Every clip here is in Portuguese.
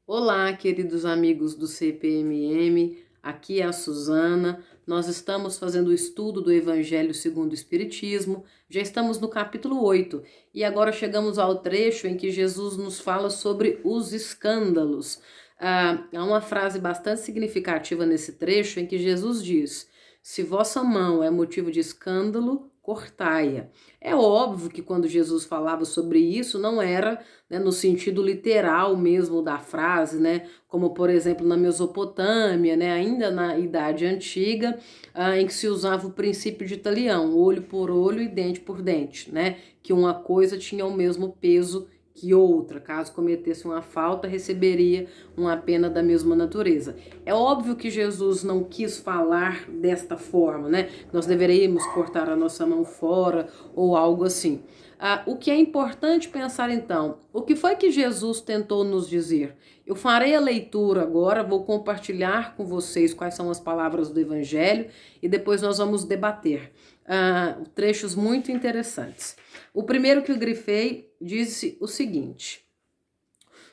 Olá, queridos amigos do CPMM, aqui é a Suzana. Nós estamos fazendo o estudo do Evangelho segundo o Espiritismo, já estamos no capítulo 8 e agora chegamos ao trecho em que Jesus nos fala sobre os escândalos. Há uma frase bastante significativa nesse trecho em que Jesus diz: "Se vossa mão é motivo de escândalo, cortai-a." É óbvio que quando Jesus falava sobre isso, não era, né, no sentido literal mesmo da frase, né, como por exemplo na Mesopotâmia, né, ainda na Idade Antiga, em que se usava o princípio de talião, olho por olho e dente por dente, né, que uma coisa tinha o mesmo peso que outra, caso cometesse uma falta, receberia uma pena da mesma natureza. É óbvio que Jesus não quis falar desta forma, né? Nós deveríamos cortar a nossa mão fora ou algo assim. O que é importante pensar então, o que foi que Jesus tentou nos dizer? Eu farei a leitura agora, vou compartilhar com vocês quais são as palavras do Evangelho e depois nós vamos debater trechos muito interessantes. O primeiro que eu grifei disse o seguinte: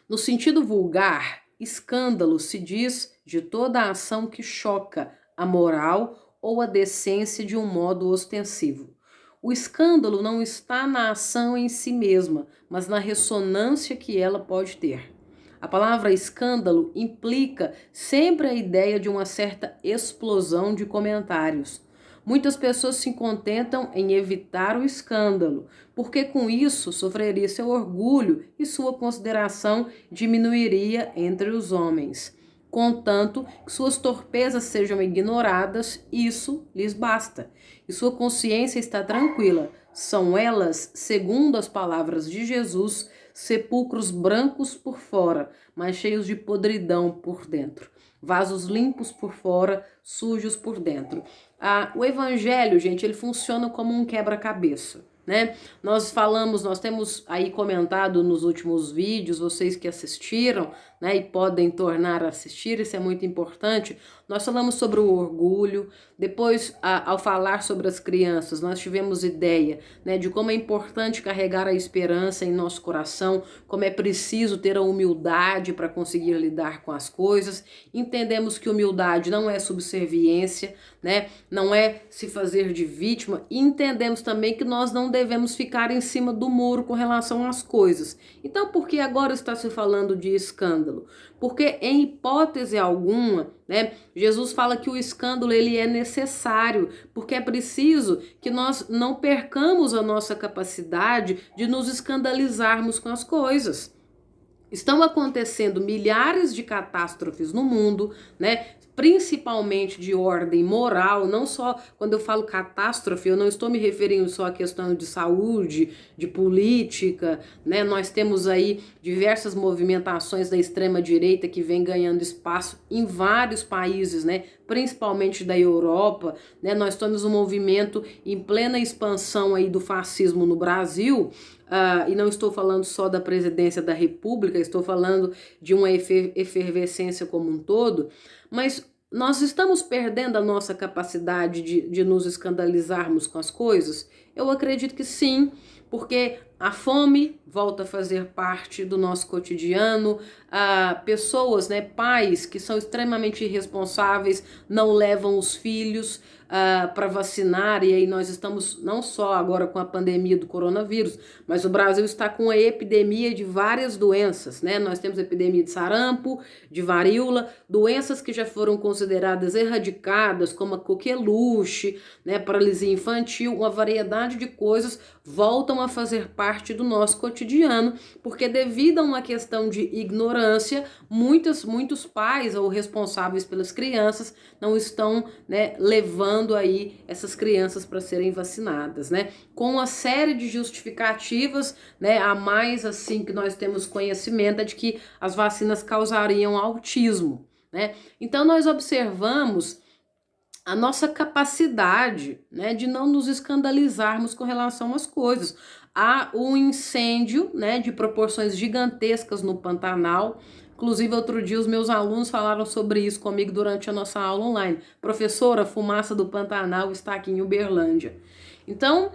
no sentido vulgar, escândalo se diz de toda a ação que choca a moral ou a decência de um modo ostensivo. O escândalo não está na ação em si mesma, mas na ressonância que ela pode ter. A palavra escândalo implica sempre a ideia de uma certa explosão de comentários. Muitas pessoas se contentam em evitar o escândalo, porque com isso sofreria seu orgulho e sua consideração diminuiria entre os homens. Contanto que suas torpezas sejam ignoradas, isso lhes basta. E sua consciência está tranquila. São elas, segundo as palavras de Jesus, sepulcros brancos por fora, mas cheios de podridão por dentro. Vasos limpos por fora, sujos por dentro. O evangelho, gente, ele funciona como um quebra-cabeça, né? Nós temos aí comentado nos últimos vídeos, vocês que assistiram, né, e podem tornar a assistir, isso é muito importante. Nós falamos sobre o orgulho, depois, ao falar sobre as crianças, nós tivemos ideia, né, de como é importante carregar a esperança em nosso coração, como é preciso ter a humildade para conseguir lidar com as coisas. Entendemos que humildade não é subserviência, né, não é se fazer de vítima, e entendemos também que nós não devemos ficar em cima do muro com relação às coisas. Então, por que agora está se falando de escândalo? Porque em hipótese alguma, né, Jesus fala que o escândalo ele é necessário, porque é preciso que nós não percamos a nossa capacidade de nos escandalizarmos com as coisas. Estão acontecendo milhares de catástrofes no mundo, né? Principalmente de ordem moral. Não só quando eu falo catástrofe, eu não estou me referindo só à questão de saúde, de política, né? Nós temos aí diversas movimentações da extrema direita que vem ganhando espaço em vários países, né? Principalmente da Europa, né? Nós temos um movimento em plena expansão aí do fascismo no Brasil. E não estou falando só da presidência da República, estou falando de uma efervescência como um todo, mas nós estamos perdendo a nossa capacidade de nos escandalizarmos com as coisas? Eu acredito que sim, porque a fome volta a fazer parte do nosso cotidiano, pessoas, né, pais que são extremamente irresponsáveis, não levam os filhos para vacinar, e aí nós estamos não só agora com a pandemia do coronavírus, mas o Brasil está com a epidemia de várias doenças, né? Nós temos epidemia de sarampo, de varíola, doenças que já foram consideradas erradicadas, como a coqueluche, né, paralisia infantil, uma variedade de coisas voltam a fazer parte do nosso cotidiano, porque devido a uma questão de ignorância, muitos pais ou responsáveis pelas crianças não estão, né, levando aí essas crianças para serem vacinadas, né? Com uma série de justificativas, né? A mais assim que nós temos conhecimento é de que as vacinas causariam autismo, né? Então nós observamos a nossa capacidade, né, de não nos escandalizarmos com relação às coisas. Há um incêndio, né, de proporções gigantescas no Pantanal. Inclusive, outro dia, os meus alunos falaram sobre isso comigo durante a nossa aula online. Professora, a fumaça do Pantanal está aqui em Uberlândia. Então,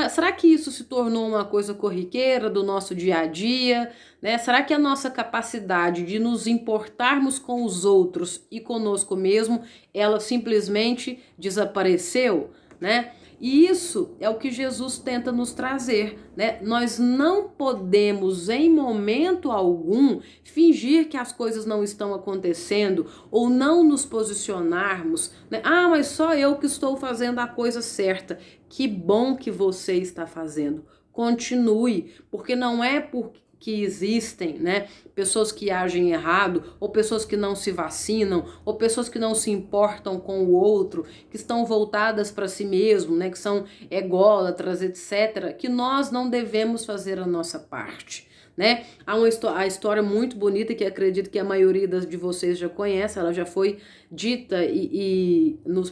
Será que isso se tornou uma coisa corriqueira do nosso dia a dia, né? Será que a nossa capacidade de nos importarmos com os outros e conosco mesmo, ela simplesmente desapareceu, né? E isso é o que Jesus tenta nos trazer, né? Nós não podemos, em momento algum, fingir que as coisas não estão acontecendo ou não nos posicionarmos, né? Mas só eu que estou fazendo a coisa certa. Que bom que você está fazendo. Continue, porque não é porque existem, né, pessoas que agem errado, ou pessoas que não se vacinam, ou pessoas que não se importam com o outro, que estão voltadas para si mesmo, né, que são ególatras, etc., que nós não devemos fazer a nossa parte, né? Há a história muito bonita que acredito que a maioria de vocês já conhece, ela já foi dita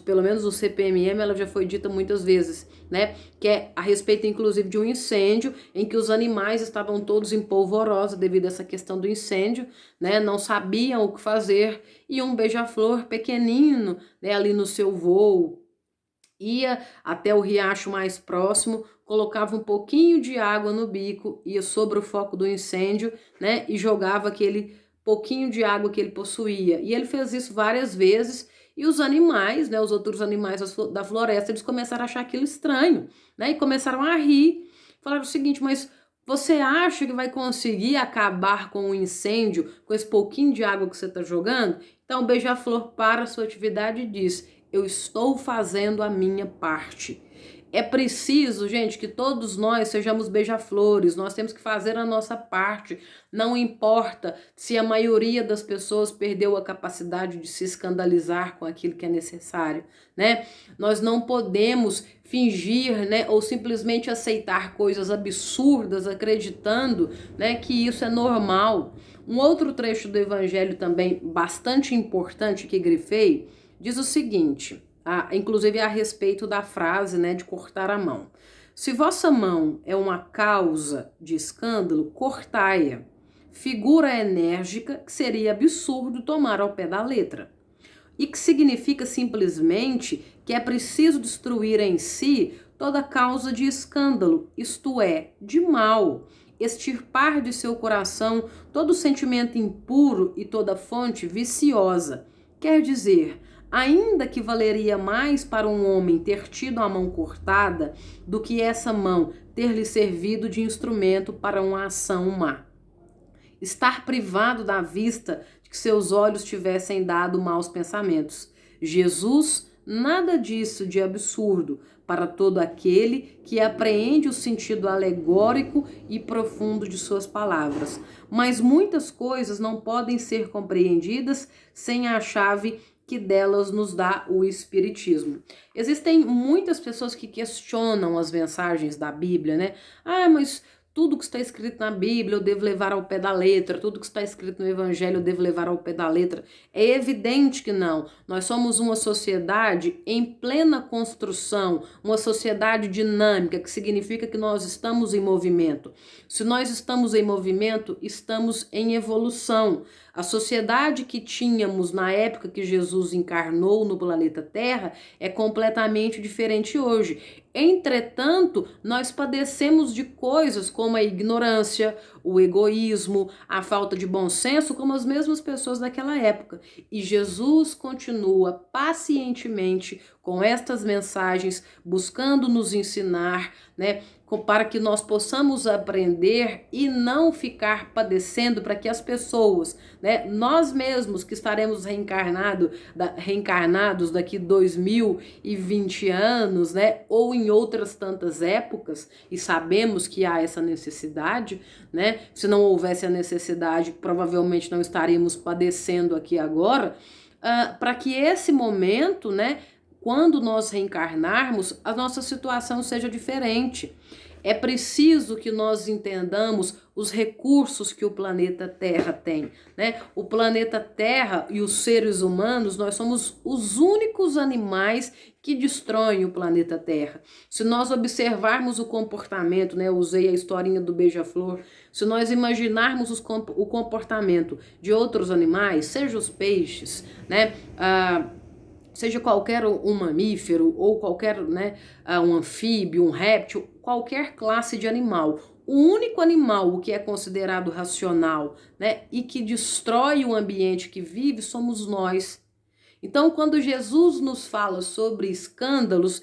pelo menos no CPMM ela já foi dita muitas vezes, né? Que é a respeito inclusive de um incêndio em que os animais estavam todos em polvorosa devido a essa questão do incêndio, né? Não sabiam o que fazer e um beija-flor pequenino, né, ali no seu voo, ia até o riacho mais próximo, colocava um pouquinho de água no bico, ia sobre o foco do incêndio, né, e jogava aquele pouquinho de água que ele possuía. E ele fez isso várias vezes, e os animais, né, os outros animais da floresta, eles começaram a achar aquilo estranho, né, e começaram a rir. Falaram o seguinte: mas você acha que vai conseguir acabar com o incêndio com esse pouquinho de água que você está jogando? Então o beija-flor para a sua atividade e diz: eu estou fazendo a minha parte. É preciso, gente, que todos nós sejamos beija-flores, nós temos que fazer a nossa parte. Não importa se a maioria das pessoas perdeu a capacidade de se escandalizar com aquilo que é necessário, né? Nós não podemos fingir, né, ou simplesmente aceitar coisas absurdas, acreditando, né, que isso é normal. Um outro trecho do Evangelho também bastante importante que grifei, diz o seguinte, inclusive a respeito da frase, né, de cortar a mão. Se vossa mão é uma causa de escândalo, cortai-a. Figura enérgica que seria absurdo tomar ao pé da letra. E que significa simplesmente que é preciso destruir em si toda causa de escândalo, isto é, de mal, extirpar de seu coração todo sentimento impuro e toda fonte viciosa. Quer dizer, ainda que valeria mais para um homem ter tido a mão cortada do que essa mão ter lhe servido de instrumento para uma ação má. Estar privado da vista de que seus olhos tivessem dado maus pensamentos. Jesus, nada disso de absurdo para todo aquele que apreende o sentido alegórico e profundo de suas palavras. Mas muitas coisas não podem ser compreendidas sem a chave que delas nos dá o Espiritismo. Existem muitas pessoas que questionam as mensagens da Bíblia, né? Mas tudo que está escrito na Bíblia eu devo levar ao pé da letra, tudo que está escrito no Evangelho eu devo levar ao pé da letra. É evidente que não. Nós somos uma sociedade em plena construção, uma sociedade dinâmica, que significa que nós estamos em movimento. Se nós estamos em movimento, estamos em evolução. A sociedade que tínhamos na época que Jesus encarnou no planeta Terra é completamente diferente hoje. Entretanto, nós padecemos de coisas como a ignorância, o egoísmo, a falta de bom senso, como as mesmas pessoas daquela época. E Jesus continua pacientemente com estas mensagens, buscando nos ensinar, né, para que nós possamos aprender e não ficar padecendo, para que as pessoas, né, nós mesmos que estaremos reencarnados daqui 2020 anos, né, ou em outras tantas épocas, e sabemos que há essa necessidade, né, se não houvesse a necessidade, provavelmente não estaríamos padecendo aqui agora, para que esse momento, né, quando nós reencarnarmos, a nossa situação seja diferente. É preciso que nós entendamos os recursos que o planeta Terra tem, né? O planeta Terra e os seres humanos, nós somos os únicos animais que destroem o planeta Terra. Se nós observarmos o comportamento, né? Eu usei a historinha do beija-flor. Se nós imaginarmos o comportamento de outros animais, seja os peixes, né? Seja qualquer um mamífero ou qualquer, né, um anfíbio, um réptil, qualquer classe de animal. O único animal, o que é considerado racional, né, e que destrói o ambiente que vive, somos nós. Então, quando Jesus nos fala sobre escândalos,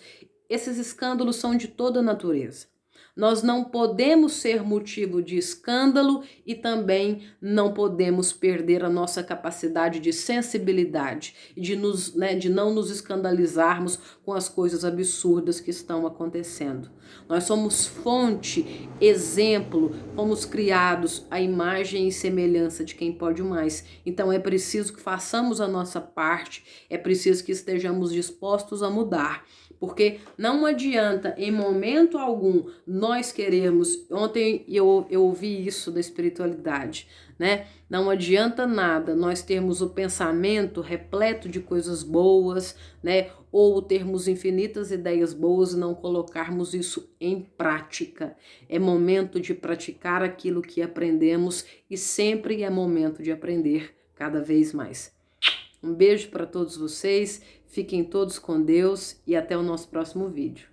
esses escândalos são de toda natureza. Nós não podemos ser motivo de escândalo e também não podemos perder a nossa capacidade de sensibilidade e de não nos escandalizarmos com as coisas absurdas que estão acontecendo. Nós somos fonte, exemplo, fomos criados à imagem e semelhança de quem pode mais. Então é preciso que façamos a nossa parte, é preciso que estejamos dispostos a mudar. Porque não adianta em momento algum nós querermos, ontem eu ouvi isso da espiritualidade, né? Não adianta nada nós termos o pensamento repleto de coisas boas, né? Ou termos infinitas ideias boas e não colocarmos isso em prática. É momento de praticar aquilo que aprendemos e sempre é momento de aprender cada vez mais. Um beijo para todos vocês, fiquem todos com Deus e até o nosso próximo vídeo.